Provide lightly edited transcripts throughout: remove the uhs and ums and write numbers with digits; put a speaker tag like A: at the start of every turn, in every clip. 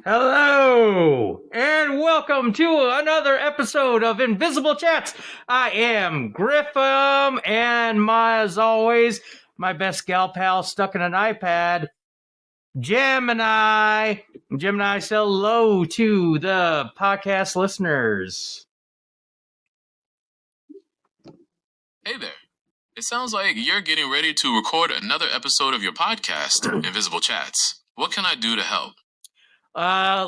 A: Hello, and welcome to another episode of Invisible Chats. I am Griffiam, and as always, my best gal pal stuck in an iPad, Gemini. Gemini, say hello to the podcast listeners.
B: Hey there. It sounds like you're getting ready to record another episode of your podcast, Invisible Chats. What can I do to help?
A: How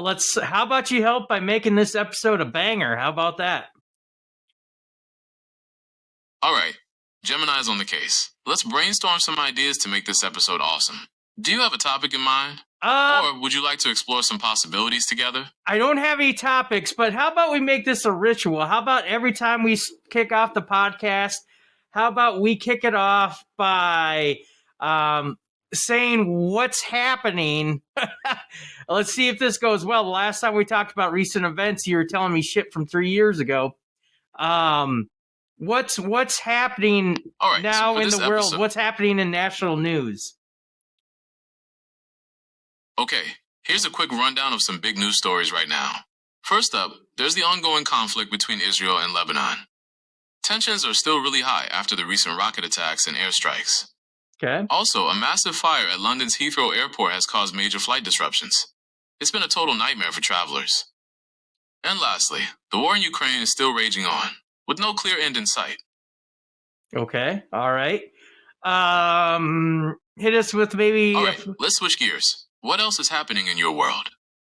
A: about you help by making this episode a banger? How about that?
B: All right. Gemini's on the case. Let's brainstorm some ideas to make this episode awesome. Do you have a topic in mind? Or would you like to explore some possibilities together?
A: I don't have any topics, but how about we make this a ritual? How about every time we kick off the podcast, how about we kick it off by saying what's happening? Let's see if this goes well. The last time we talked about recent events, you were telling me shit from 3 years ago. What's happening now in the world? What's happening in national news?
B: Okay, here's a quick rundown of some big news stories right now. First up, there's the ongoing conflict between Israel and Lebanon. Tensions are still really high after the recent rocket attacks and airstrikes.
A: Okay.
B: Also, a massive fire at London's Heathrow Airport has caused major flight disruptions. It's been a total nightmare for travelers. And lastly, the war in Ukraine is still raging on, with no clear end in sight.
A: Okay, all right. Hit us with maybe...
B: All right, let's switch gears. What else is happening in your world?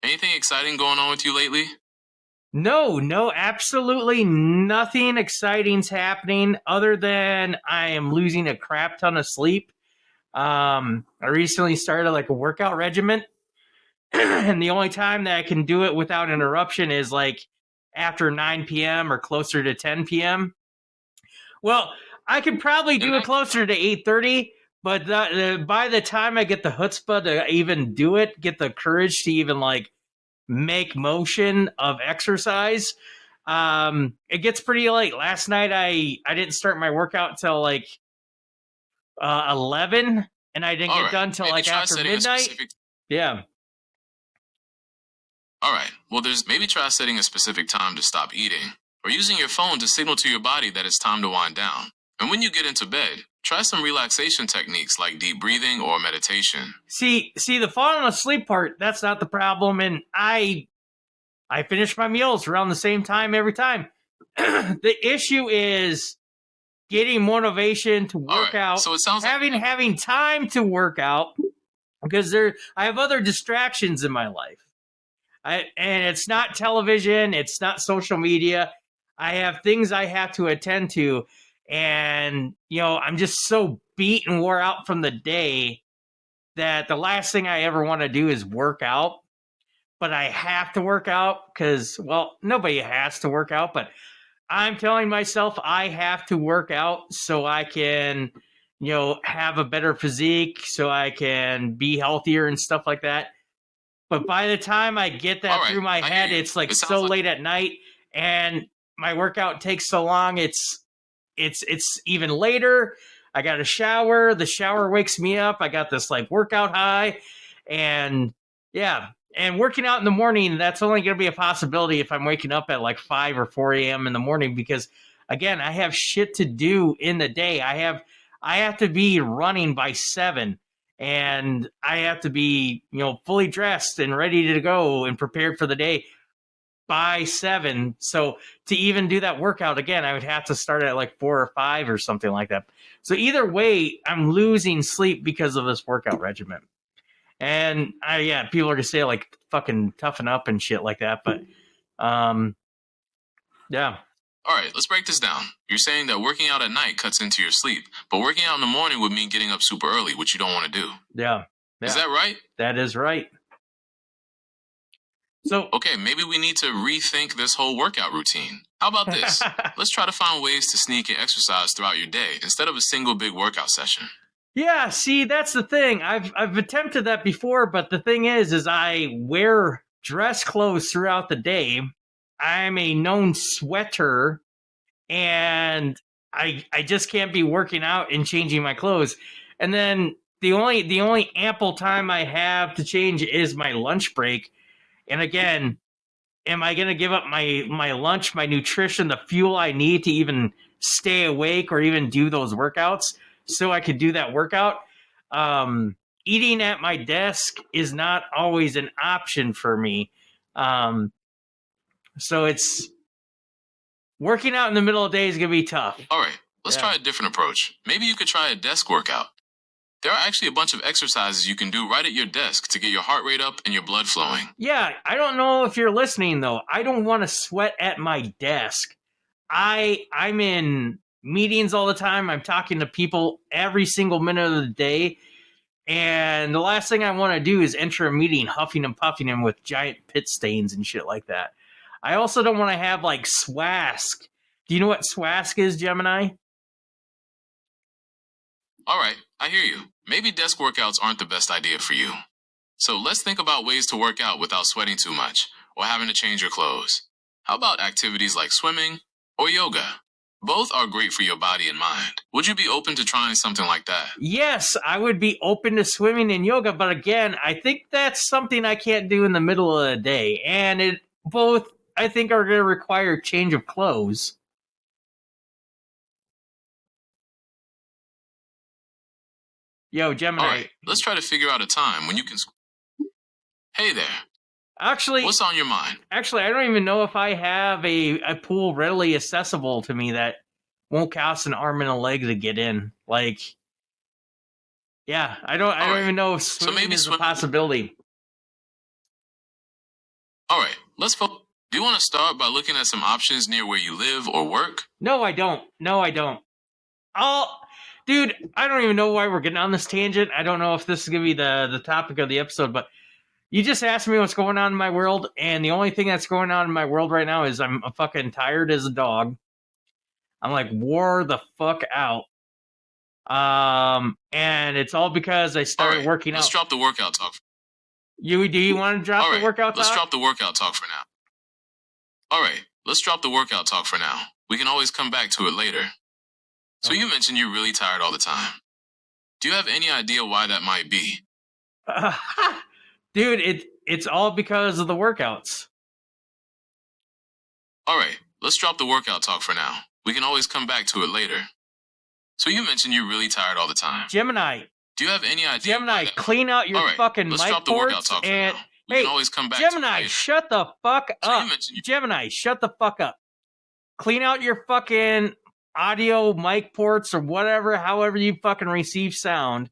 B: Anything exciting going on with you lately?
A: No, absolutely nothing exciting's happening other than I am losing a crap ton of sleep. I recently started like a workout regimen, and the only time that I can do it without interruption is like after 9 p.m. or closer to 10 p.m. Well, I could probably do it closer to 8:30, but by the time I get the chutzpah to even do it, get the courage to even like make motion of exercise, it gets pretty late. Last night I didn't start my workout until like 11, and I didn't get done till like after midnight. Yeah.
B: All right. Well, maybe try setting a specific time to stop eating, or using your phone to signal to your body that it's time to wind down. And when you get into bed, try some relaxation techniques like deep breathing or meditation.
A: See, the falling asleep part, that's not the problem. And I finish my meals around the same time every time. The issue is getting motivation to work out.
B: So it sounds
A: having time to work out, because I have other distractions in my life. And it's not television, it's not social media. I have things I have to attend to. And, I'm just so beat and wore out from the day that the last thing I ever want to do is work out. But I have to work out because, well, nobody has to work out. But I'm telling myself I have to work out so I can, have a better physique, so I can be healthier and stuff like that. But by the time I get that through my head, it's like so late at night, and my workout takes so long. It's even later. I got to shower. The shower wakes me up. I got this like workout high, and yeah. And working out in the morning, that's only going to be a possibility if I'm waking up at like 5 or 4 a.m. in the morning, because again, I have shit to do in the day. I have to be running by 7. And I have to be, fully dressed and ready to go and prepared for the day by 7. So to even do that workout again, I would have to start at like 4 or 5 or something like that. So either way, I'm losing sleep because of this workout regimen. And people are gonna say like fucking toughen up and shit like that. But yeah.
B: All right, let's break this down. You're saying that working out at night cuts into your sleep, but working out in the morning would mean getting up super early, which you don't want to do.
A: Yeah.
B: Is that right?
A: That is right. So
B: okay, maybe we need to rethink this whole workout routine. How about this? Let's try to find ways to sneak in exercise throughout your day instead of a single big workout session.
A: Yeah, see, that's the thing. I've attempted that before, but the thing is I wear dress clothes throughout the day. I'm a known sweater, and I just can't be working out and changing my clothes. And then the only ample time I have to change is my lunch break. And again, am I going to give up my lunch, my nutrition, the fuel I need to even stay awake or even do those workouts so I could do that workout? Eating at my desk is not always an option for me. So it's working out in the middle of the day is going to be tough.
B: All right, let's try a different approach. Maybe you could try a desk workout. There are actually a bunch of exercises you can do right at your desk to get your heart rate up and your blood flowing.
A: Yeah, I don't know if you're listening, though. I don't want to sweat at my desk. I'm in meetings all the time. I'm talking to people every single minute of the day. And the last thing I want to do is enter a meeting huffing and puffing and with giant pit stains and shit like that. I also don't want to have like SWASK. Do you know what SWASK is, Gemini?
B: All right, I hear you. Maybe desk workouts aren't the best idea for you. So let's think about ways to work out without sweating too much or having to change your clothes. How about activities like swimming or yoga? Both are great for your body and mind. Would you be open to trying something like that?
A: Yes, I would be open to swimming and yoga, but again, I think that's something I can't do in the middle of the day. And it both, I think, are going to require change of clothes. Yo, Gemini.
B: All right, let's try to figure out a time when you can... Hey there.
A: Actually,
B: what's on your mind?
A: Actually, I don't even know if I have a pool readily accessible to me that won't cost an arm and a leg to get in. Like, yeah, I don't even know if swimming is a possibility.
B: All right, let's focus. Do you want to start by looking at some options near where you live or work?
A: No, I don't. Dude, I don't even know why we're getting on this tangent. I don't know if this is going to be the topic of the episode, but you just asked me what's going on in my world, and the only thing that's going on in my world right now is I'm fucking tired as a dog. I'm like, wore the fuck out. And it's all because I started working out.
B: Let's drop the workout talk.
A: Do you want to drop the workout talk?
B: Let's drop the workout talk for now. All right, let's drop the workout talk for now. We can always come back to it later. So you mentioned you're really tired all the time. Do you have any idea why that might be?
A: Dude, it's all because of the workouts.
B: All right, let's drop the workout talk for now. We can always come back to it later. So you mentioned you're really tired all the time.
A: Gemini.
B: Do you have any idea?
A: Gemini, clean out your fucking mic
B: drop the workout talk
A: and
B: for now. We can always come back
A: Gemini,
B: to it
A: shut the fuck up. Gemini, shut the fuck up. Clean out your fucking audio mic ports or whatever, however you fucking receive sound.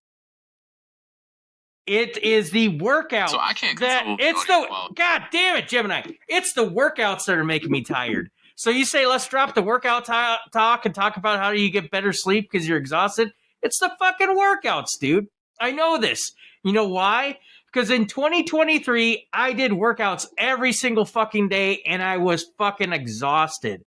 A: It is the workout.
B: So I can't
A: God damn it, Gemini. It's the workouts that are making me tired. So you say, let's drop the workout talk and talk about how do you get better sleep because you're exhausted. It's the fucking workouts, dude. I know this. You know why? Because in 2023, I did workouts every single fucking day and I was fucking exhausted.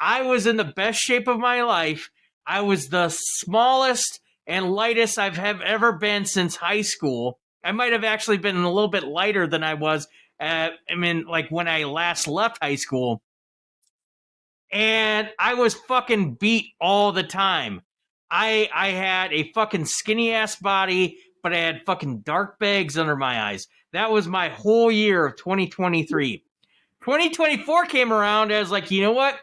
A: I was in the best shape of my life. I was the smallest and lightest I've ever been since high school. I might have actually been a little bit lighter than I was, like when I last left high school. And I was fucking beat all the time. I had a fucking skinny ass body, but I had fucking dark bags under my eyes. That was my whole year of 2023. 2024 came around. I was like, you know what?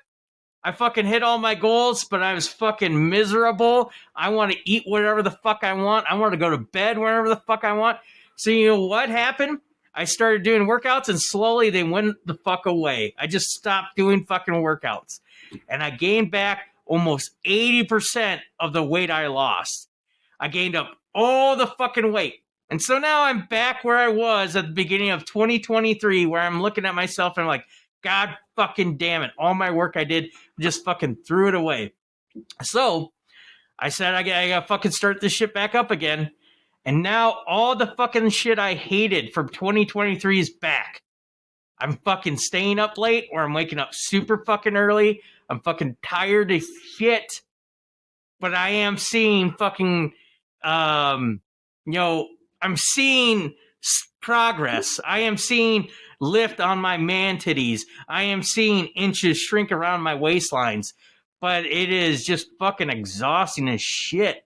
A: I fucking hit all my goals, but I was fucking miserable. I want to eat whatever the fuck I want. I want to go to bed whenever the fuck I want. So you know what happened? I started doing workouts and slowly they went the fuck away. I just stopped doing fucking workouts. And I gained back almost 80% of the weight I lost. I gained up all the fucking weight. And so now I'm back where I was at the beginning of 2023, where I'm looking at myself and I'm like, God fucking damn it. All my work I did, just fucking threw it away. So I said, I gotta fucking start this shit back up again. And now all the fucking shit I hated from 2023 is back. I'm fucking staying up late or I'm waking up super fucking early. I'm fucking tired as shit. But I am seeing fucking, I'm seeing progress. I am seeing lift on my man titties. I am seeing inches shrink around my waistlines. But it is just fucking exhausting as shit.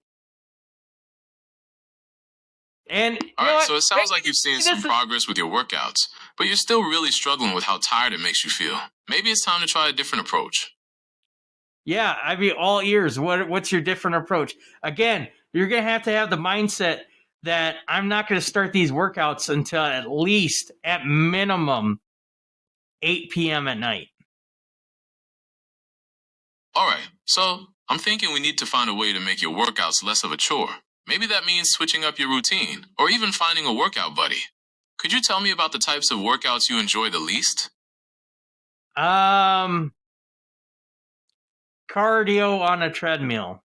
A: And
B: All right, so it sounds like you've seen some progress with your workouts, but you're still really struggling with how tired it makes you feel. Maybe it's time to try a different approach.
A: Yeah, I'd be all ears. What's your different approach? Again, you're going to have the mindset that I'm not going to start these workouts until at least, at minimum, 8 p.m. at night.
B: All right, so I'm thinking we need to find a way to make your workouts less of a chore. Maybe that means switching up your routine, or even finding a workout buddy. Could you tell me about the types of workouts you enjoy the least?
A: Cardio on a treadmill.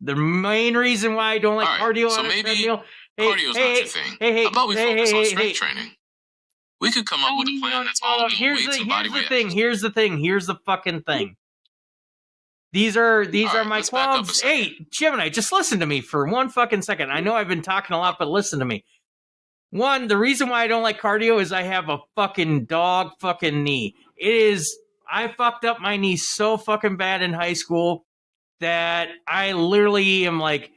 A: The main reason why I don't like cardio on a treadmill.
B: Cardio's not your thing. How about we focus on strength training? We could come up with a plan that's all about weights and body weight.
A: Here's the thing. Here's the fucking thing. These are my qualms. Hey, Gemini, just listen to me for one fucking second. I know I've been talking a lot, but listen to me. One, the reason why I don't like cardio is I have a fucking dog fucking knee. I fucked up my knee so fucking bad in high school that I literally am like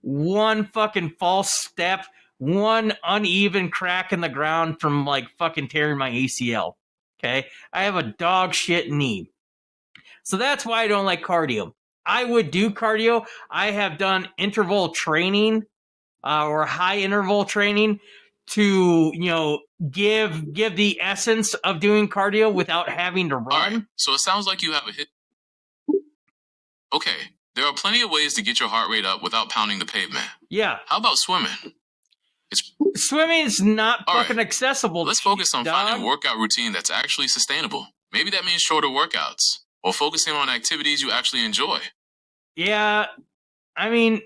A: one fucking false step, one uneven crack in the ground from like fucking tearing my ACL. Okay? I have a dog shit knee. So that's why I don't like cardio. I would do cardio. I have done interval training or high interval training to, give the essence of doing cardio without having to run.
B: All right. So it sounds like you have a hit. Okay. There are plenty of ways to get your heart rate up without pounding the pavement.
A: Yeah.
B: How about swimming?
A: Swimming is not fucking accessible.
B: Let's focus on finding a workout routine that's actually sustainable. Maybe that means shorter workouts or focusing on activities you actually enjoy.
A: Yeah. I mean,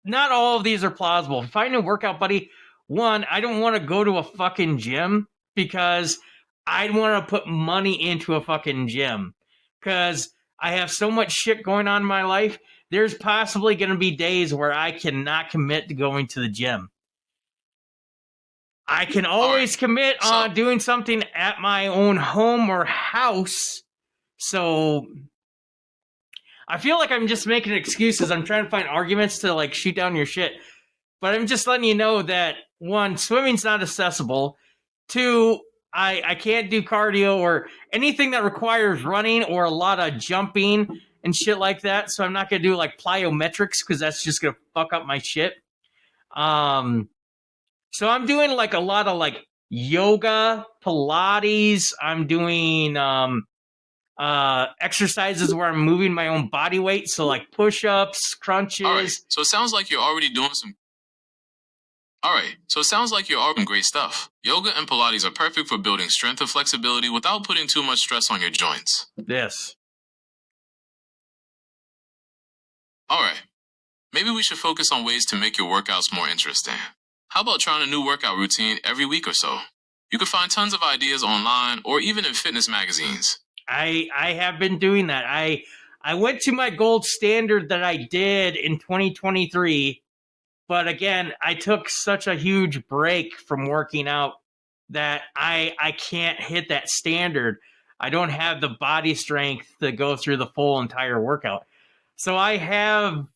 A: not all of these are plausible. Finding a workout buddy, one, I don't want to go to a fucking gym because I want to put money into a fucking gym because I have so much shit going on in my life. There's possibly going to be days where I cannot commit to going to the gym. I can always commit on doing something at my own home or house. So I feel like I'm just making excuses. I'm trying to find arguments to like shoot down your shit. But I'm just letting you know that, one, swimming's not accessible. Two, I can't do cardio or anything that requires running or a lot of jumping and shit like that. So I'm not going to do like plyometrics because that's just going to fuck up my shit. So I'm doing like a lot of like yoga, Pilates. I'm doing exercises where I'm moving my own body weight. So like push-ups, crunches.
B: All right. So it sounds like you're already doing great stuff. Yoga and Pilates are perfect for building strength and flexibility without putting too much stress on your joints.
A: Yes.
B: All right. Maybe we should focus on ways to make your workouts more interesting. How about trying a new workout routine every week or so? You can find tons of ideas online or even in fitness magazines.
A: I have been doing that. I went to my gold standard that I did in 2023, but again, I took such a huge break from working out that I can't hit that standard. I don't have the body strength to go through the full entire workout. So I have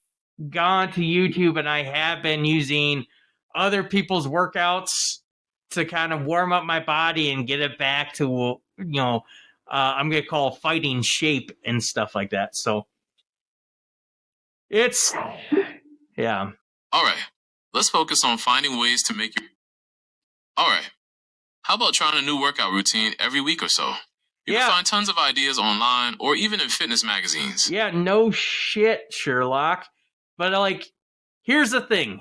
A: gone to YouTube and I have been using other people's workouts to kind of warm up my body and get it back to, I'm going to call fighting shape and stuff like that. So yeah.
B: All right. Let's focus on finding ways to make your... All right. How about trying a new workout routine every week or so? You can find tons of ideas online or even in fitness magazines.
A: Yeah, no shit, Sherlock. But like, here's the thing.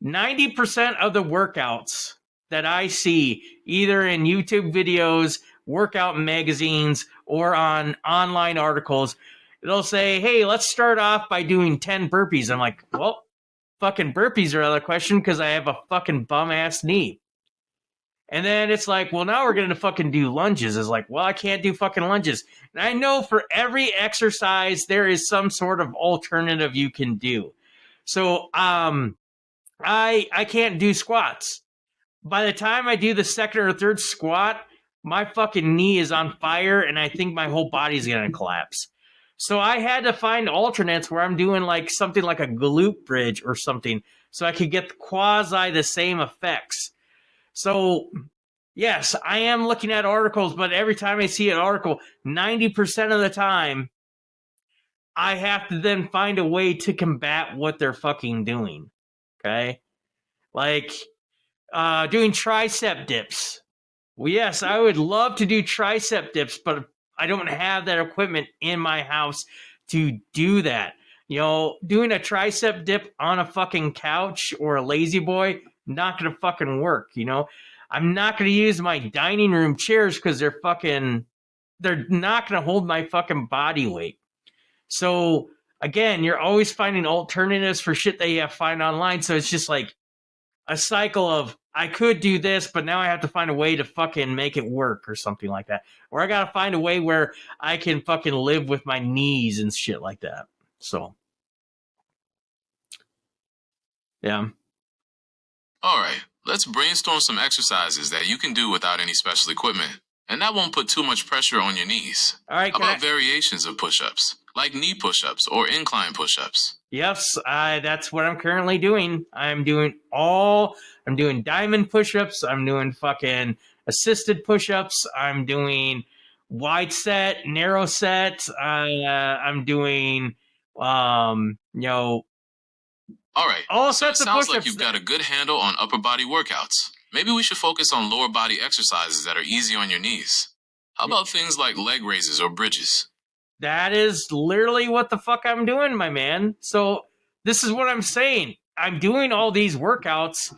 A: 90% of the workouts that I see, either in YouTube videos, workout magazines, or on online articles, it'll say, hey, let's start off by doing 10 burpees. I'm like, well, fucking burpees are out of the question because I have a fucking bum-ass knee. And then it's like, well, now we're going to fucking do lunges. It's like, well, I can't do fucking lunges. And I know for every exercise, there is some sort of alternative you can do. So, I can't do squats. By the time I do the second or third squat, my fucking knee is on fire and I think my whole body's going to collapse. So I had to find alternates where I'm doing like something like a glute bridge or something so I could get quasi the same effects. So, yes, I am looking at articles, but every time I see an article, 90% of the time, I have to then find a way to combat what they're fucking doing. Okay? Like, doing tricep dips. Well, yes, I would love to do tricep dips, but I don't have that equipment in my house to do that. You know, doing a tricep dip on a fucking couch or a lazy boy, not gonna fucking work, you know? I'm not gonna use my dining room chairs because they're not gonna hold my fucking body weight. So again, you're always finding alternatives for shit that you have to find online. So it's just like a cycle of I could do this, but now I have to find a way to fucking make it work or something like that. Or I gotta find a way where I can fucking live with my knees and shit like that. So, yeah.
B: All right, let's brainstorm some exercises that you can do without any special equipment, and that won't put too much pressure on your knees.
A: All right.
B: How about variations of push-ups, like knee push-ups or incline push-ups?
A: Yes, that's what I'm currently doing. I'm doing diamond push-ups. I'm doing fucking assisted push-ups. I'm doing wide set, narrow set. I'm doing, you know,
B: All right,
A: all
B: so it
A: sets of
B: sounds like
A: push-ups.
B: you've got a good handle on upper body workouts. Maybe we should focus on lower body exercises that are easy on your knees. How about things like leg raises or bridges?
A: That is literally what the fuck I'm doing, my man. So this is what I'm saying. I'm doing all these workouts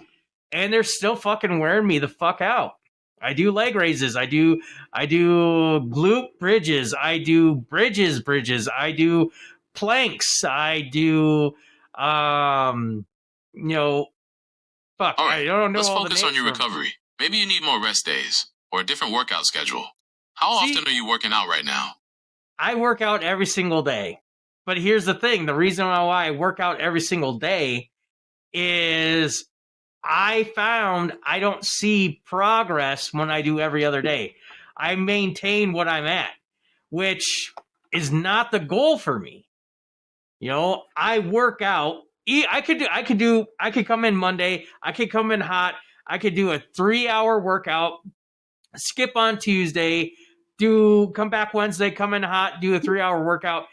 A: and they're still fucking wearing me the fuck out. I do leg raises. I do glute bridges. I do bridges. I do planks. I do you know, fuck.
B: All
A: I
B: right,
A: don't know
B: let's
A: all the
B: focus on
A: names
B: your
A: for them.
B: recovery. Maybe you need more rest days or a different workout schedule. How
A: See,
B: often are you working out right now?
A: I work out every single day. But here's the thing, the reason why I work out every single day is I found I don't see progress when I do every other day. I maintain what I'm at, which is not the goal for me. You know, I work out. I could come in Monday. I could come in hot. I could do a 3-hour workout, skip on Tuesday, come back Wednesday, come in hot, do a 3-hour workout.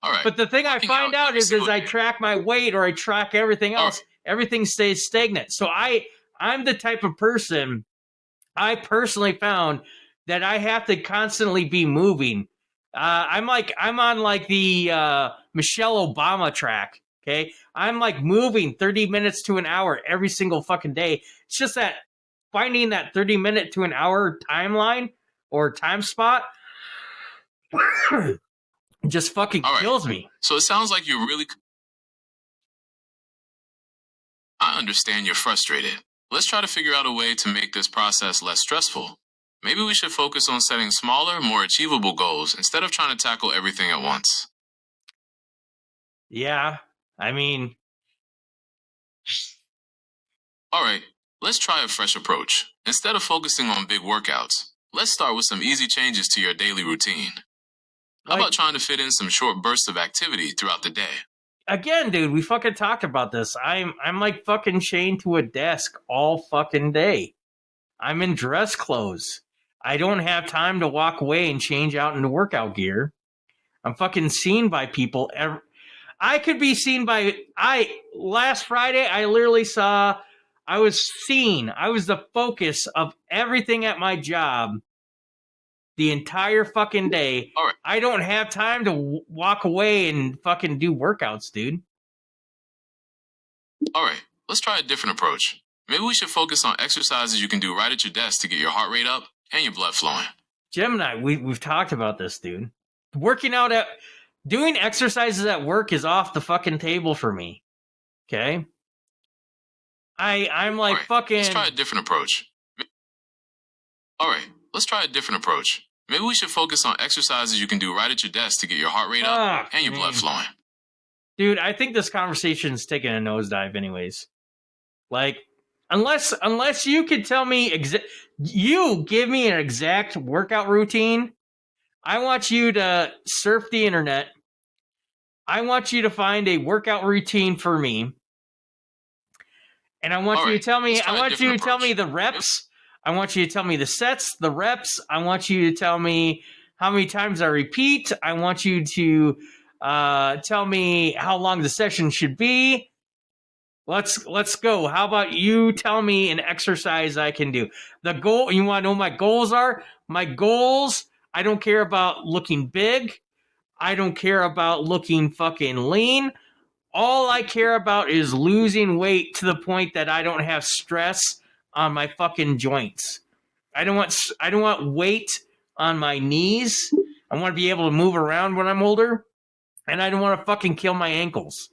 B: All right.
A: But the thing I find out is I track my weight or I track everything else, everything stays stagnant. So I'm the type of person, I personally found that I have to constantly be moving. I'm on like the Michelle Obama track. Okay, I'm like moving 30 minutes to an hour every single fucking day. It's just that finding that 30-minute to an hour timeline or time spot just fucking kills me.
B: So it sounds like you're really... I understand you're frustrated. Let's try to figure out a way to make this process less stressful. Maybe we should focus on setting smaller, more achievable goals instead of trying to tackle everything at once.
A: Yeah, I mean...
B: All right, let's try a fresh approach. Instead of focusing on big workouts, let's start with some easy changes to your daily routine. How about trying to fit in some short bursts of activity throughout the day?
A: Again, dude, we fucking talked about this. I'm like fucking chained to a desk all fucking day. I'm in dress clothes. I don't have time to walk away and change out into workout gear. I'm fucking seen by people. I could be seen by... Last Friday, I literally saw... I was seen. I was the focus of everything at my job the entire fucking day.
B: All right.
A: I don't have time to walk away and fucking do workouts, dude.
B: All right, let's try a different approach. Maybe we should focus on exercises you can do right at your desk to get your heart rate up and your blood flowing.
A: Gemini, we've talked about this, dude. Doing exercises at work is off the fucking table for me. Okay? I'm like fucking...
B: Let's try a different approach. All right, let's try a different approach. Maybe we should focus on exercises you can do right at your desk to get your heart rate up and your blood flowing.
A: Dude, I think this conversation's taking a nosedive anyways. Like, unless you could tell me... you give me an exact workout routine. I want you to surf the internet. I want you to find a workout routine for me. And I want
B: All
A: you
B: right,
A: to tell me.
B: let's try
A: I
B: a
A: want you to
B: different
A: tell me
B: approach.
A: the reps. I want you to tell me the sets, the reps. I want you to tell me how many times I repeat. I want you to tell me how long the session should be. Let's go. How about you tell me an exercise I can do? The goal, you want to know what my goals are? My goals, I don't care about looking big. I don't care about looking fucking lean. All I care about is losing weight to the point that I don't have stress on my fucking joints. I don't want weight on my knees. I want to be able to move around when I'm older, and I don't want to fucking kill my ankles.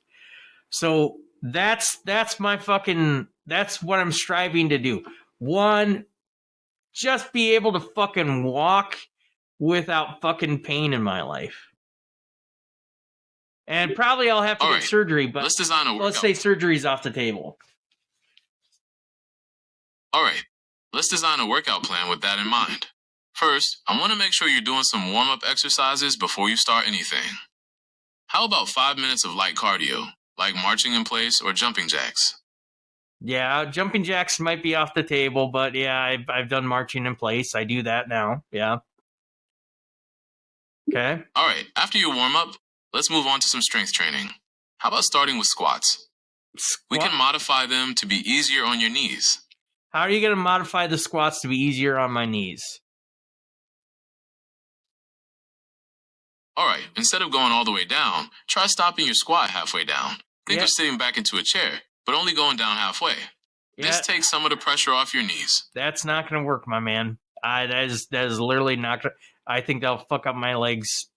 A: So that's what I'm striving to do. One, just be able to fucking walk without fucking pain in my life. And probably I'll have to
B: All
A: get
B: right,
A: surgery, but
B: let's design a workout.
A: let's say surgery's off the table.
B: All right, let's design a workout plan with that in mind. First, I want to make sure you're doing some warm-up exercises before you start anything. How about 5 minutes of light cardio, like marching in place or jumping jacks?
A: Yeah, jumping jacks might be off the table, but yeah, I've done marching in place. I do that now. Yeah. Okay.
B: All right, after you warm up, let's move on to some strength training. How about starting with squats? We can modify them to be easier on your knees.
A: How are you going to modify the squats to be easier on my knees?
B: All right, instead of going all the way down, try stopping your squat halfway down. Think of sitting back into a chair, but only going down halfway. This takes some of the pressure off your knees.
A: That's not going to work, my man. That is literally not going to. I think that'll fuck up my legs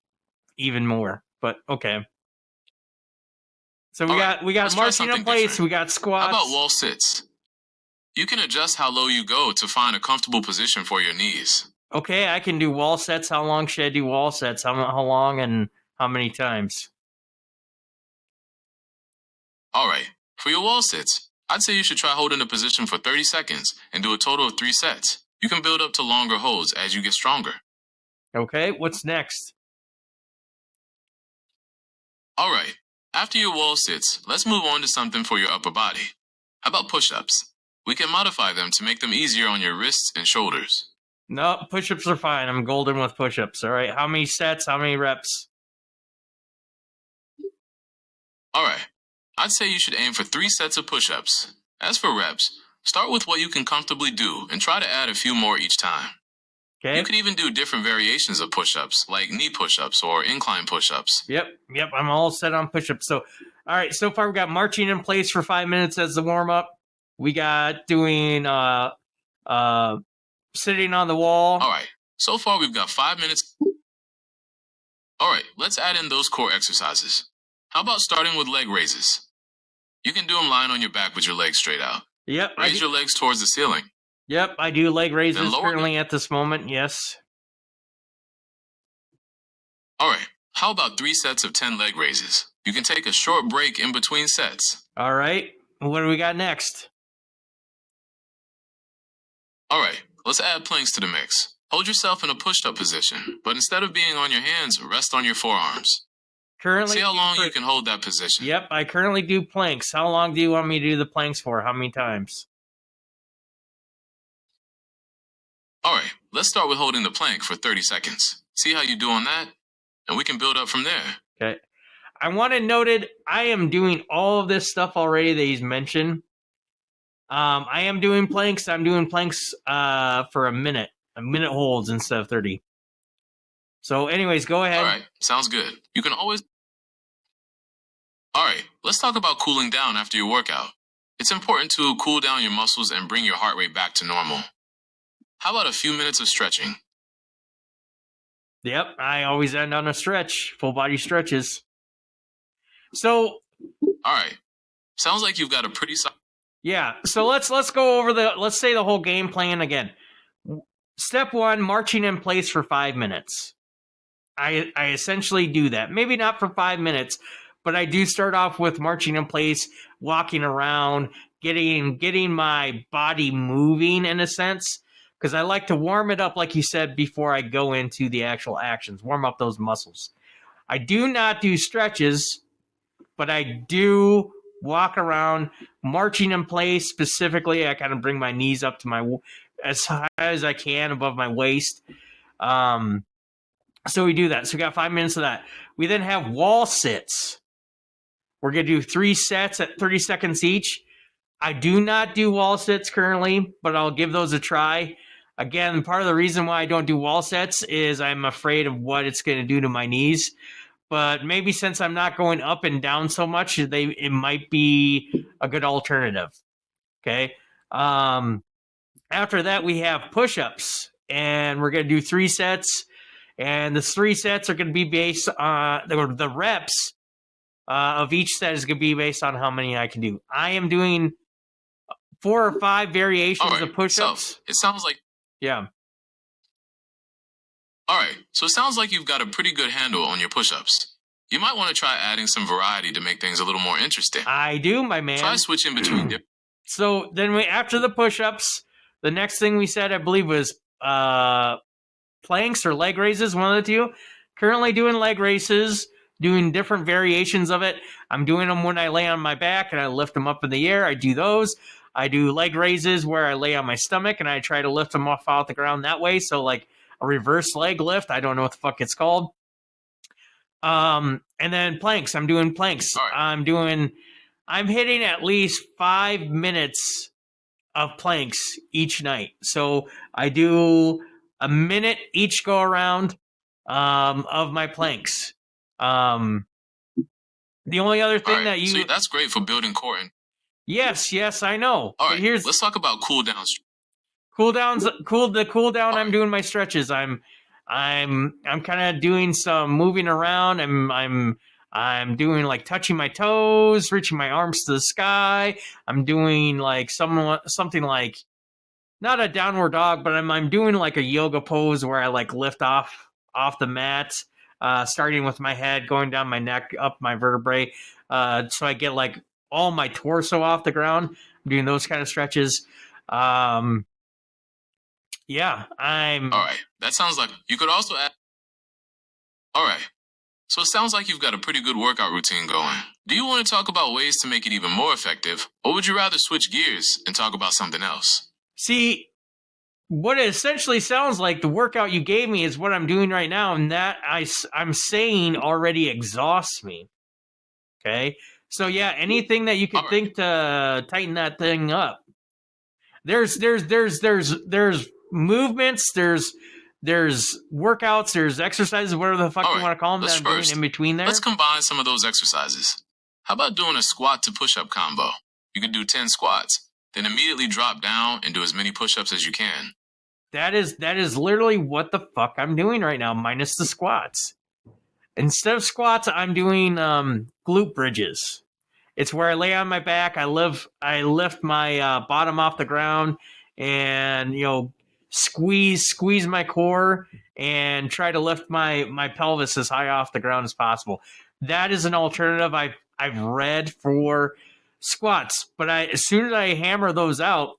A: even more. But okay. So we got marching in place.
B: Different.
A: We got squats.
B: How about wall sits? You can adjust how low you go to find a comfortable position for your knees.
A: Okay, I can do wall sets. How long should I do wall sets? How long and how many times?
B: All right. For your wall sits, I'd say you should try holding the position for 30 seconds and do a total of 3 sets. You can build up to longer holds as you get stronger.
A: Okay, what's next?
B: All right. After your wall sits, let's move on to something for your upper body. How about push-ups? We can modify them to make them easier on your wrists and shoulders.
A: No, push-ups are fine. I'm golden with push-ups. All right, how many sets? How many reps?
B: All right. I'd say you should aim for 3 sets of push-ups. As for reps, start with what you can comfortably do and try to add a few more each time. Okay. You could even do different variations of push-ups, like knee push-ups or incline push-ups.
A: Yep. I'm all set on push-ups. So, all right, so far we got marching in place for 5 minutes as the warm-up. We got doing sitting on the wall.
B: All right, so far we've got 5 minutes. All right, let's add in those core exercises. How about starting with leg raises? You can do them lying on your back with your legs straight out.
A: Yep.
B: Raise your legs towards the ceiling.
A: Yep, I do leg raises currently at this moment, yes.
B: All right, how about 3 sets of 10 leg raises? You can take a short break in between sets.
A: All right, what do we got next?
B: All right, let's add planks to the mix. Hold yourself in a pushed-up position, but instead of being on your hands, rest on your forearms.
A: Currently,
B: see how long you can hold that position.
A: Yep, I currently do planks. How long do you want me to do the planks for? How many times?
B: All right, let's start with holding the plank for 30 seconds. See how you do on that, and we can build up from there.
A: Okay. I want to note it, I am doing all of this stuff already that he's mentioned. I am doing planks. I'm doing planks for a minute holds instead of 30. So anyways, go ahead.
B: All right, sounds good. You can always... All right, let's talk about cooling down after your workout. It's important to cool down your muscles and bring your heart rate back to normal. How about a few minutes of stretching?
A: Yep, I always end on a stretch, full body stretches. So,
B: all right, sounds like you've got a pretty...
A: Yeah, so let's go over let's say the whole game plan again. Step 1, marching in place for 5 minutes. I essentially do that. Maybe not for 5 minutes, but I do start off with marching in place, walking around, getting my body moving in a sense, because I like to warm it up, like you said, before I go into the actual actions, warm up those muscles. I do not do stretches, but I do walk around, marching in place. Specifically, I kind of bring my knees up to as high as I can above my waist. So we do that. So we got 5 minutes of that. We then have wall sits. We're going to do 3 sets at 30 seconds each. I do not do wall sits currently, but I'll give those a try. Again, part of the reason why I don't do wall sets is I'm afraid of what it's going to do to my knees. But maybe since I'm not going up and down so much, it might be a good alternative. Okay. After that, we have push-ups, and we're going to do 3 sets. And the 3 sets are going to be based on the reps of each set is going to be based on how many I can do. I am doing 4 or 5 variations of push-ups.
B: So it sounds like
A: yeah.
B: All right, so it sounds like you've got a pretty good handle on your push-ups. You might want to try adding some variety to make things a little more interesting.
A: I do, my man.
B: Try switching between different.
A: So then after the push-ups, the next thing we said, I believe, was planks or leg raises, one of the two. Currently doing leg raises, doing different variations of it. I'm doing them when I lay on my back and I lift them up in the air. I do those. I do leg raises where I lay on my stomach and I try to lift them off the ground that way. So like a reverse leg lift. I don't know what the fuck it's called. And then planks. I'm doing planks.
B: Right.
A: I'm hitting at least 5 minutes of planks each night. So I do a minute each go around of my planks. The only other thing
B: so that's great for building core.
A: Yes, I know.
B: All right, let's talk about cooldowns.
A: The cool down. I'm doing my stretches. I'm kind of doing some moving around. I'm doing like touching my toes, reaching my arms to the sky. I'm doing like something like not a downward dog, but I'm doing like a yoga pose where I like lift off the mat, starting with my head, going down my neck, up my vertebrae, so I get like all my torso off the ground. I'm doing those kind of stretches. Yeah, I'm.
B: All right, that sounds like you could also add. All right, so it sounds like you've got a pretty good workout routine going. Do you want to talk about ways to make it even more effective, or would you rather switch gears and talk about something else?
A: See, what it essentially sounds like, the workout you gave me is what I'm doing right now, and that I'm saying already exhausts me. Okay, so yeah, anything that you could think to tighten that thing up. There's movements, there's workouts, there's exercises, whatever the fuck you want to call them, that I'm doing in between there.
B: Let's combine some of those exercises. How about doing a squat to push-up combo? You could do 10 squats, then immediately drop down and do as many push-ups as you can.
A: That is literally what the fuck I'm doing right now, minus the squats. Instead of squats, I'm doing glute bridges. It's where I lay on my back, I lift my bottom off the ground, and squeeze my core and try to lift my pelvis as high off the ground as possible. That is an alternative I've read for squats, but as soon as I hammer those out,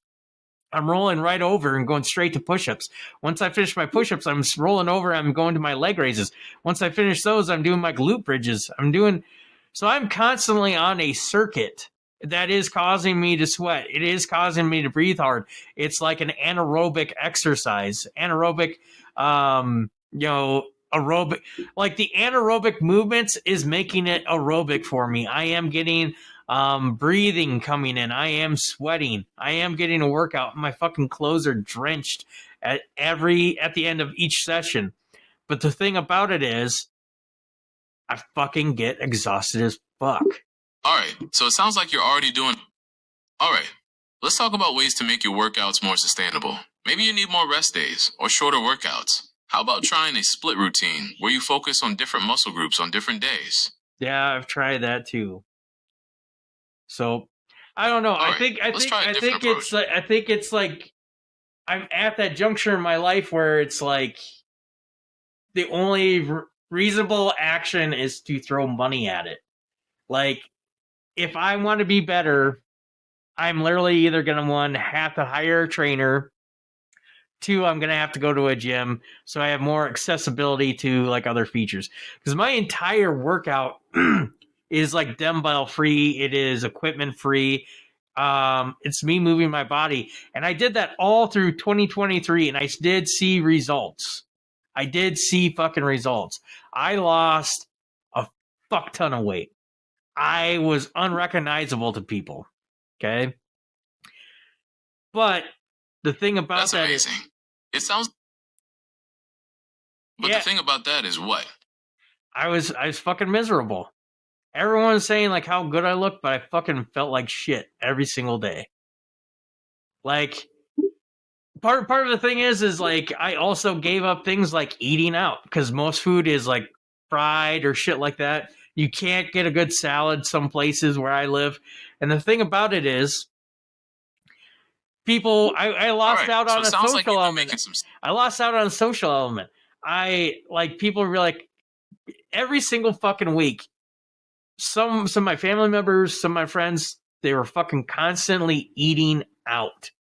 A: I'm rolling right over and going straight to push-ups. Once I finish my push-ups, I'm rolling over, I'm going to my leg raises. Once I finish those, I'm doing my glute bridges. So I'm constantly on a circuit that is causing me to sweat. It is causing me to breathe hard. It's like an anaerobic exercise. Aerobic, like the anaerobic movements is making it aerobic for me. I am getting breathing coming in. I am sweating. I am getting a workout. My fucking clothes are drenched at the end of each session. But the thing about it is, I fucking get exhausted as fuck.
B: All right, so it sounds like you're already doing. All right, let's talk about ways to make your workouts more sustainable. Maybe you need more rest days or shorter workouts. How about trying a split routine where you focus on different muscle groups on different days?
A: Yeah, I've tried that too. So, I don't know. I think it's like I'm at that juncture in my life where it's like the only reasonable action is to throw money at it. Like, if I want to be better, I'm literally either going to have to hire a trainer. 2, I'm going to have to go to a gym so I have more accessibility to like other features. Because my entire workout is like dumbbell free. It is equipment free. It's me moving my body. And I did that all through 2023, and I did see results. I did see fucking results. I lost a fuck ton of weight. I was unrecognizable to people. Okay. But the thing about
B: That's
A: that
B: amazing. It sounds. But
A: yeah,
B: the thing about that is what?
A: I was fucking miserable. Everyone was saying like how good I looked, but I fucking felt like shit every single day. Like part of the thing is like I also gave up things like eating out because most food is like fried or shit like that. You can't get a good salad some places where I live. And the thing about it is people I
B: All
A: lost
B: right.
A: out
B: So
A: on
B: it
A: a
B: sounds like
A: social
B: you've been
A: element.
B: making some.
A: I lost out on a social element. I like people were like every single fucking week. Some of my family members, some of my friends, they were fucking constantly eating out.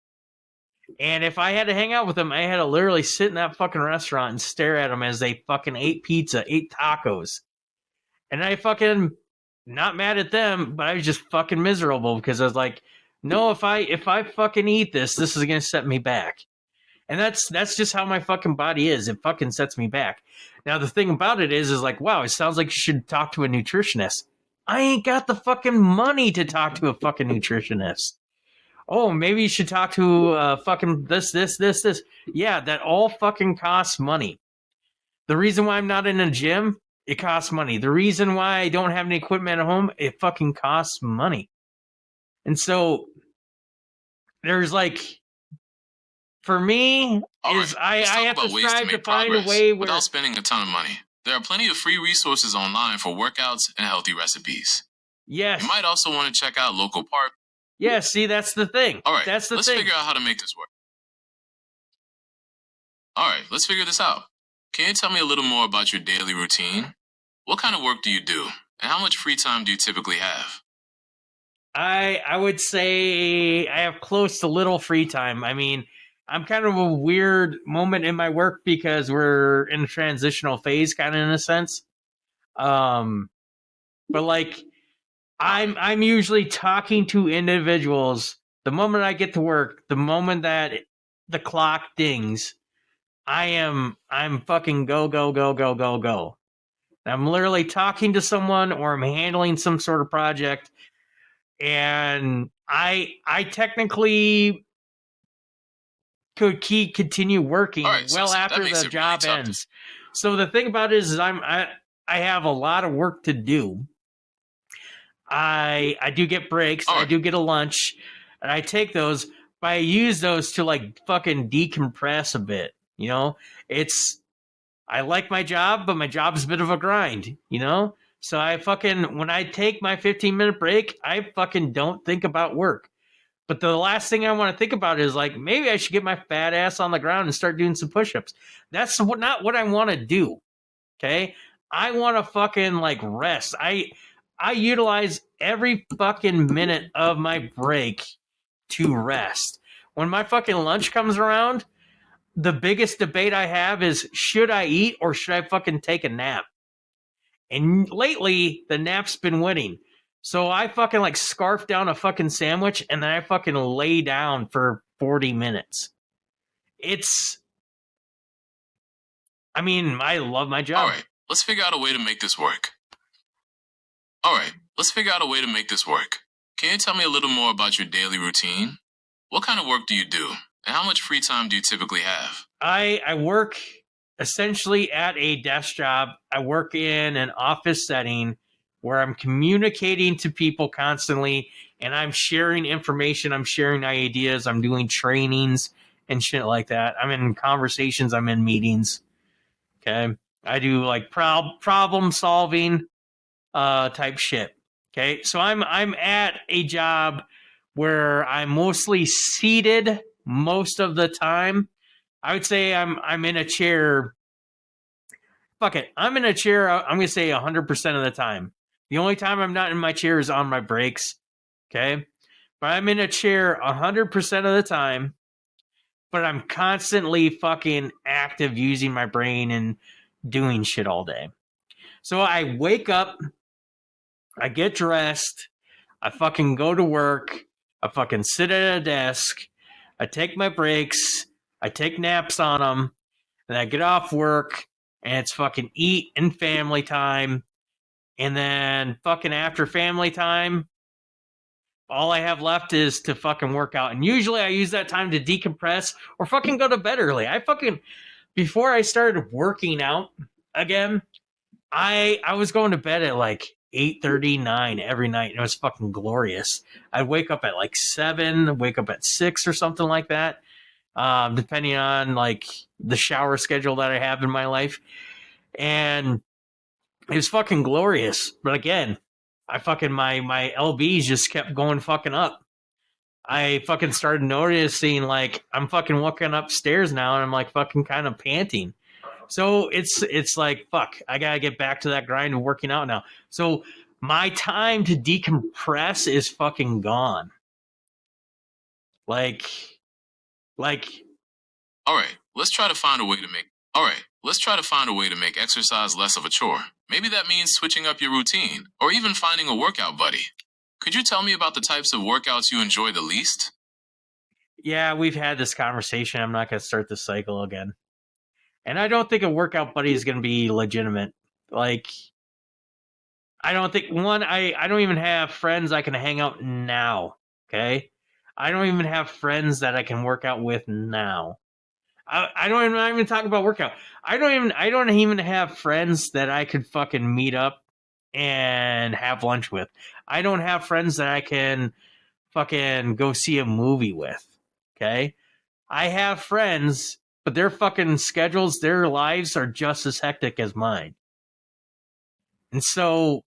A: And if I had to hang out with them, I had to literally sit in that fucking restaurant and stare at them as they fucking ate pizza, ate tacos. And I fucking not mad at them, but I was just fucking miserable because I was like, no, if I fucking eat this, this is gonna set me back. And that's just how my fucking body is. It fucking sets me back. Now the thing about it is like, wow, it sounds like you should talk to a nutritionist. I ain't got the fucking money to talk to a fucking nutritionist. Oh, maybe you should talk to fucking this. Yeah, that all fucking costs money. The reason why I'm not in a gym, it costs money. The reason why I don't have any equipment at home, it fucking costs money. And so there's like, for me,
B: All
A: is
B: right.
A: I
B: Let's talk
A: have to
B: about ways to
A: strive to
B: make
A: find a
B: progress
A: way where,
B: without spending a ton of money. There are plenty of free resources online for workouts and healthy recipes.
A: yes,
B: You might also want to check out local parks.
A: yeah, see, that's the thing.
B: All right.
A: That's the
B: Let's
A: thing.
B: figure out how to make this work. All right. Let's figure this out. Can you tell me a little more about your daily routine? What kind of work do you do? And how much free time do you typically have?
A: I would say I have close to little free time. I mean, I'm kind of a weird moment in my work because we're in a transitional phase, kind of in a sense. Um, but like I'm usually talking to individuals the moment I get to work, the moment that the clock dings, I'm fucking go. I'm literally talking to someone or I'm handling some sort of project, and I technically could continue
B: All
A: working
B: right. So
A: well
B: that
A: after
B: makes
A: the
B: it really
A: job
B: tough.
A: ends. So the thing about it is I have a lot of work to do. I do get breaks,
B: All
A: I
B: right.
A: do get a lunch, and I take those, but I use those to like fucking decompress a bit. You know, it's I like my job, but my job's a bit of a grind, you know? So I fucking, when I take my 15-minute break, I fucking don't think about work. But the last thing I want to think about is like, maybe I should get my fat ass on the ground and start doing some push ups. That's not what I want to do. Okay. I want to fucking like rest. I utilize every fucking minute of my break to rest. When my fucking lunch comes around, the biggest debate I have is should I eat or should I fucking take a nap? And lately, the nap's been winning. So I fucking like scarf down a fucking sandwich and then I fucking lay down for 40 minutes. It's, I mean, I love my
B: All
A: job.
B: right. Let's figure out a way to make this work. All right. Let's figure out a way to make this work. Can you tell me a little more about your daily routine? What kind of work do you do? And how much free time do you typically have?
A: I work essentially at a desk job. I work in an office setting where I'm communicating to people constantly and I'm sharing information, I'm sharing ideas, I'm doing trainings and shit like that. I'm in conversations, I'm in meetings. Okay. I do like problem solving type shit. Okay. So I'm at a job where I'm mostly seated most of the time. I would say I'm in a chair. Fuck it. I'm in a chair. I'm gonna say 100% of the time. The only time I'm not in my chair is on my breaks. Okay, but I'm in a chair 100% of the time. But I'm constantly fucking active, using my brain and doing shit all day. So I wake up. I get dressed. I fucking go to work. I fucking sit at a desk. I take my breaks. I take naps on them. And I get off work. And it's fucking eat and family time. And then fucking after family time, all I have left is to fucking work out. And usually I use that time to decompress or fucking go to bed early. Before I started working out again, I was going to bed at like 8:39 every night. And it was fucking glorious. I'd wake up at like 7, wake up at 6 or something like that. Depending on like the shower schedule that I have in my life. And it was fucking glorious. But again, my LBs just kept going fucking up. I fucking started noticing like I'm fucking walking upstairs now and I'm like fucking kind of panting. So it's like fuck, I gotta get back to that grind of working out now. So my time to decompress is fucking gone. Like
B: All right, let's try to find a way to make exercise less of a chore. Maybe that means switching up your routine or even finding a workout buddy. Could you tell me about the types of workouts you enjoy the least?
A: yeah, we've had this conversation. I'm not gonna start this cycle again. And I don't think a workout buddy is gonna be legitimate. Like I don't think I don't even have friends I can hang out now. Okay. I don't even have friends that I can work out with now. I don't even, I'm not even talking about workout. I don't even have friends that I could fucking meet up and have lunch with. I don't have friends that I can fucking go see a movie with. Okay? I have friends, but their fucking schedules, their lives are just as hectic as mine. And so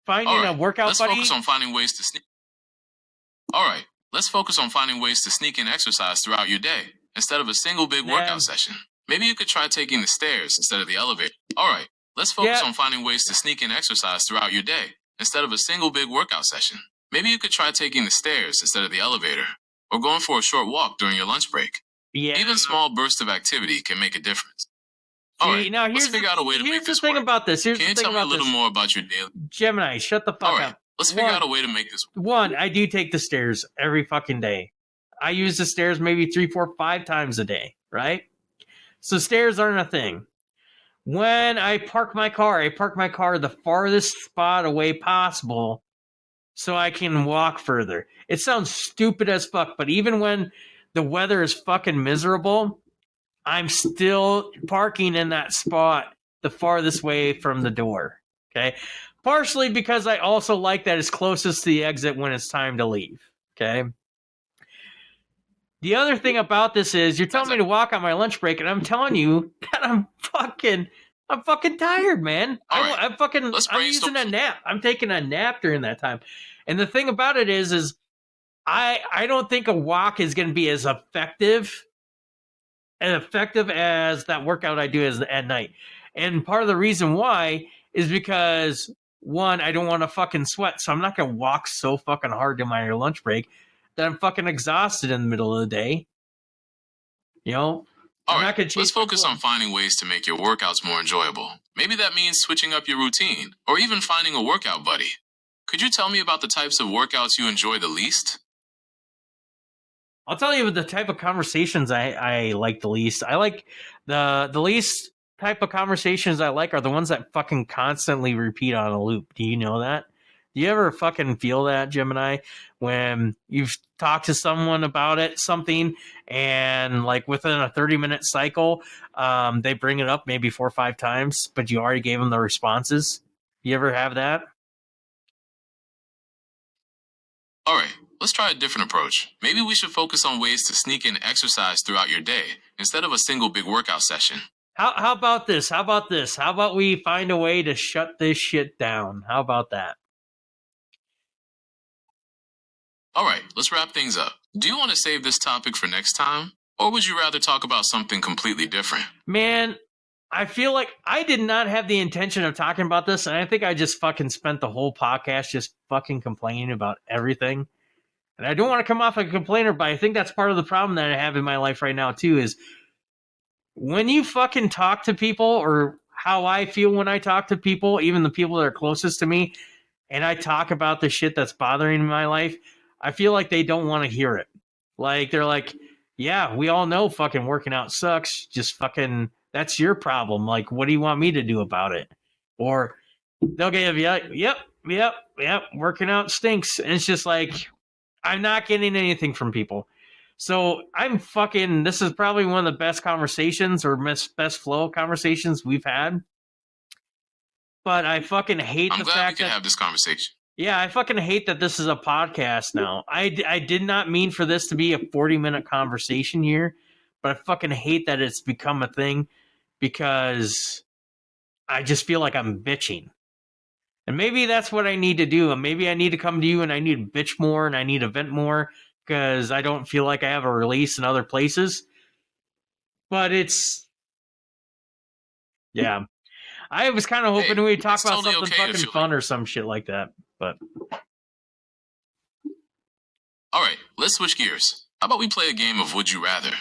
A: finding a workout
B: let's
A: buddy.
B: focus on finding ways to sneak. All right, let's focus on finding ways to sneak in exercise throughout your day instead of a single big workout session. Maybe you could try taking the stairs instead of the elevator. All right, let's focus on finding ways to sneak in exercise throughout your day instead of a single big workout session. Maybe you could try taking the stairs instead of the elevator or going for a short walk during your lunch break.
A: Yeah.
B: Even small bursts of activity can make a difference. All right,
A: now
B: let's figure out a way to make this work.
A: Here's the thing about this.
B: Can you tell me a little more about your daily...
A: Gemini, shut the fuck
B: All right,
A: up.
B: let's figure out a way to make this work.
A: One, I do take the stairs every fucking day. I use the stairs maybe 3, 4, 5 times a day, right? So stairs aren't a thing. When I park my car the farthest spot away possible so I can walk further. It sounds stupid as fuck, but even when the weather is fucking miserable, I'm still parking in that spot the farthest way from the door. Okay? Partially because I also like that it's closest to the exit when it's time to leave. Okay? The other thing about this is you're telling me to walk on my lunch break, and I'm telling you that I'm fucking tired, man. I'm using a nap. I'm taking a nap during that time. And the thing about it is I don't think a walk is going to be as effective as that workout I do at night. And part of the reason why is because, one, I don't want to fucking sweat, so I'm not going to walk so fucking hard during my lunch break that I'm fucking exhausted in the middle of the day. You know?
B: All right, let's focus on finding ways to make your workouts more enjoyable. Maybe that means switching up your routine or even finding a workout buddy. Could you tell me about the types of workouts you enjoy the least?
A: I'll tell you the type of conversations I like the least. I like the least type of conversations I like are the ones that fucking constantly repeat on a loop. Do you know that? Do you ever fucking feel that, Gemini, when you've talked to someone about something, and like within a 30-minute cycle, they bring it up maybe 4 or 5 times, but you already gave them the responses? You ever have that?
B: All right, let's try a different approach. Maybe we should focus on ways to sneak in exercise throughout your day instead of a single big workout session.
A: How about this? How about we find a way to shut this shit down? How about that?
B: All right, let's wrap things up. Do you want to save this topic for next time? Or would you rather talk about something completely different?
A: Man, I feel like I did not have the intention of talking about this, and I think I just fucking spent the whole podcast just fucking complaining about everything. And I don't want to come off like a complainer, but I think that's part of the problem that I have in my life right now, too, is when you fucking talk to people, or how I feel when I talk to people, even the people that are closest to me, and I talk about the shit that's bothering my life, I feel like they don't want to hear it. Like they're like, yeah, we all know fucking working out sucks. Just fucking that's your problem. Like, what do you want me to do about it? Or they'll give you, yep, working out stinks. And it's just like, I'm not getting anything from people. So I'm fucking, this is probably one of the best conversations or best flow conversations we've had. But I fucking hate
B: I'm
A: the
B: glad we
A: fact
B: can
A: that,
B: have this conversation.
A: yeah, I fucking hate that this is a podcast now. I did not mean for this to be a 40-minute conversation here, but I fucking hate that it's become a thing because I just feel like I'm bitching. And maybe that's what I need to do. And maybe I need to come to you and I need to bitch more and I need to vent more because I don't feel like I have a release in other places. But it's, yeah. I was kind of hoping we'd talk
B: it's
A: about
B: totally
A: something
B: okay to
A: fucking
B: feel
A: fun or some shit like that. But
B: All right, let's switch gears. How about we play a game of Would You Rather?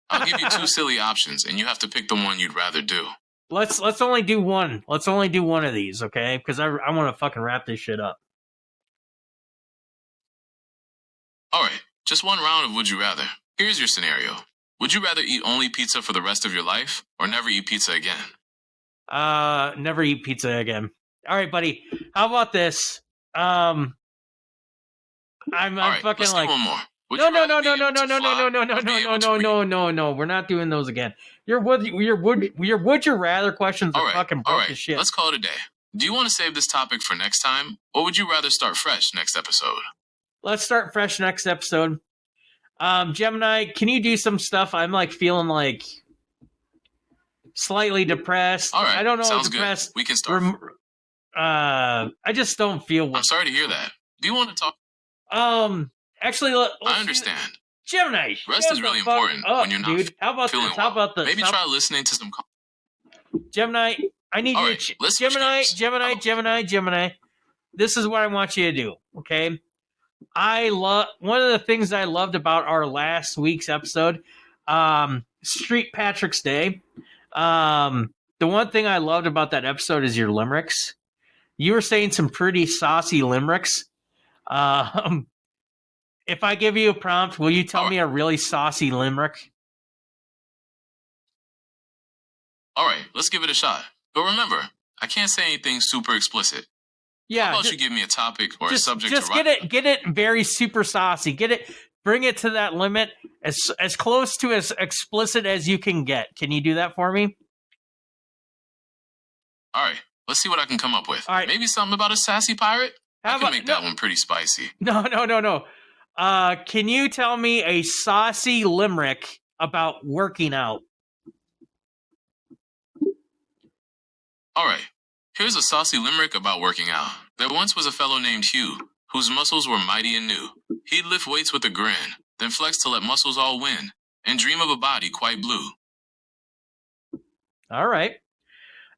B: I'll give you two silly options, and you have to pick the one you'd rather do.
A: let's only do one. Let's only do one of these, okay? Because I want to fucking wrap this shit up.
B: All right, just one round of Would You Rather. Here's your scenario. Would you rather eat only pizza for the rest of your life or never eat pizza again?
A: Never eat pizza again. All right, buddy. How about this? I'm
B: All right,
A: fucking
B: let's
A: like,
B: do one more. Would
A: no,
B: you
A: no,
B: rather
A: no,
B: be
A: no,
B: able
A: no,
B: to
A: no, no, no,
B: fly
A: no, no, no,
B: or be able
A: no,
B: to read?
A: no. We're not doing those again. Your would you rather questions are fucking
B: all
A: broke
B: right,
A: as shit.
B: let's call it a day. Do you want to save this topic for next time, or would you rather start fresh next episode?
A: Let's start fresh next episode. Gemini, can you do some stuff? I'm like feeling like slightly depressed.
B: All right,
A: I don't know,
B: sounds
A: depressed.
B: good. We can start.
A: I just don't feel well.
B: I'm sorry to hear that. Do you want to talk?
A: Actually,
B: I understand.
A: Gemini,
B: rest is really important when you're not
A: dude. How about
B: feeling
A: this?
B: well.
A: How about this?
B: Maybe try listening to some.
A: Gemini, I need
B: All
A: you
B: right,
A: to
B: let's switch gears.
A: Gemini. This is what I want you to do, okay? I love one of the things I loved about our last week's episode, Street Patrick's Day. The one thing I loved about that episode is your limericks. You were saying some pretty saucy limericks. If I give you a prompt, will you tell me a really saucy limerick?
B: All right, let's give it a shot. But remember, I can't say anything super explicit.
A: Yeah.
B: How about you give me a topic or a subject
A: just
B: to write?
A: get it very super saucy. Bring it to that limit as close to as explicit as you can get. Can you do that for me?
B: All right, let's see what I can come up with.
A: All right.
B: Maybe something about a sassy pirate? I can make that one pretty spicy.
A: No. Can you tell me a saucy limerick about working out?
B: All right, here's a saucy limerick about working out. There once was a fellow named Hugh, whose muscles were mighty and new. He'd lift weights with a grin, then flex to let muscles all win, and dream of a body quite blue.
A: All right.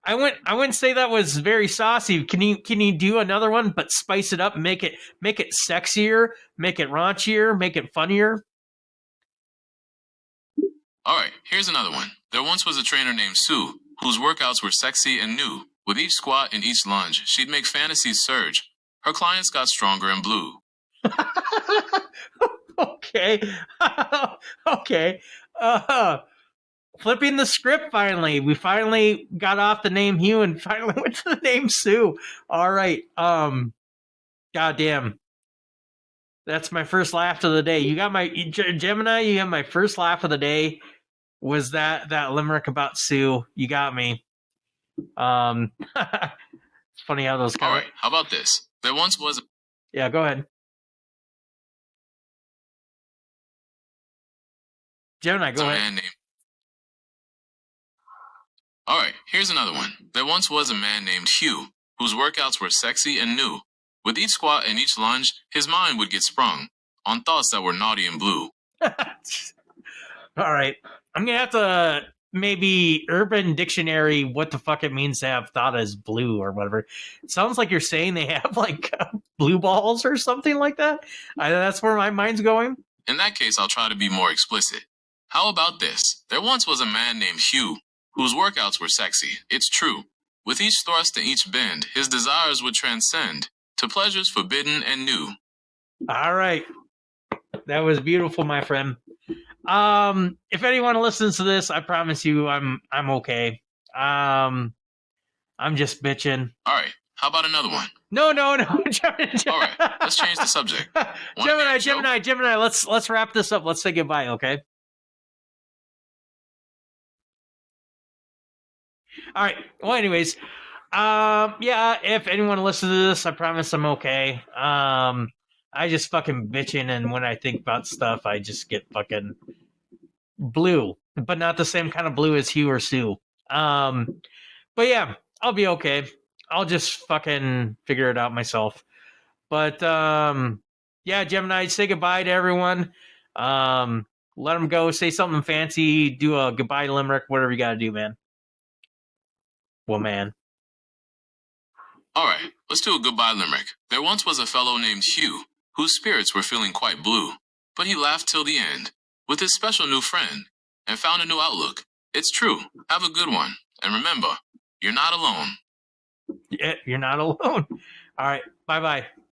A: I wouldn't say that was very saucy. Can you do another one but spice it up, make it sexier, make it raunchier, make it funnier?
B: All right, here's another one. There once was a trainer named Sue, whose workouts were sexy and new. With each squat and each lunge, she'd make fantasies surge. Her clients got stronger and blue.
A: Okay. Okay. Flipping the script finally. We finally got off the name Hugh and finally went to the name Sue. All right. Goddamn. That's my first laugh of the day. You got my Gemini, you got my first laugh of the day. Was that limerick about Sue? You got me. It's funny how those.
B: All right, how about this? There once was.
A: Yeah, go ahead. Gemini, go ahead.
B: All right, here's another one. There once was a man named Hugh, whose workouts were sexy and new. With each squat and each lunge, his mind would get sprung on thoughts that were naughty and blue.
A: All right. I'm going to have to maybe Urban Dictionary what the fuck it means to have thought as blue or whatever. It sounds like you're saying they have like blue balls or something like that. That's where my mind's going.
B: In that case, I'll try to be more explicit. How about this? There once was a man named Hugh, whose workouts were sexy. It's true. With each thrust and each bend, his desires would transcend. to pleasures forbidden and new.
A: All right. That was beautiful, my friend. If anyone listens to this, I promise you I'm okay. I'm just bitching.
B: All right, how about another one?
A: No.
B: All right, let's change the subject.
A: Gemini, let's wrap this up. Let's say goodbye, okay? All right. Well, anyways, yeah, if anyone listens to this, I promise I'm okay. I just fucking bitching, and when I think about stuff, I just get fucking blue, but not the same kind of blue as Hugh or Sue. But yeah, I'll be okay. I'll just fucking figure it out myself. But yeah, Gemini, say goodbye to everyone. Let them go. Say something fancy. Do a goodbye limerick. Whatever you got to do, man. Well, man.
B: All right, let's do a goodbye limerick. There once was a fellow named Hugh, whose spirits were feeling quite blue, but he laughed till the end with his special new friend and found a new outlook. It's true. Have a good one. And remember, you're not alone.
A: Yeah, you're not alone. All right. Bye-bye.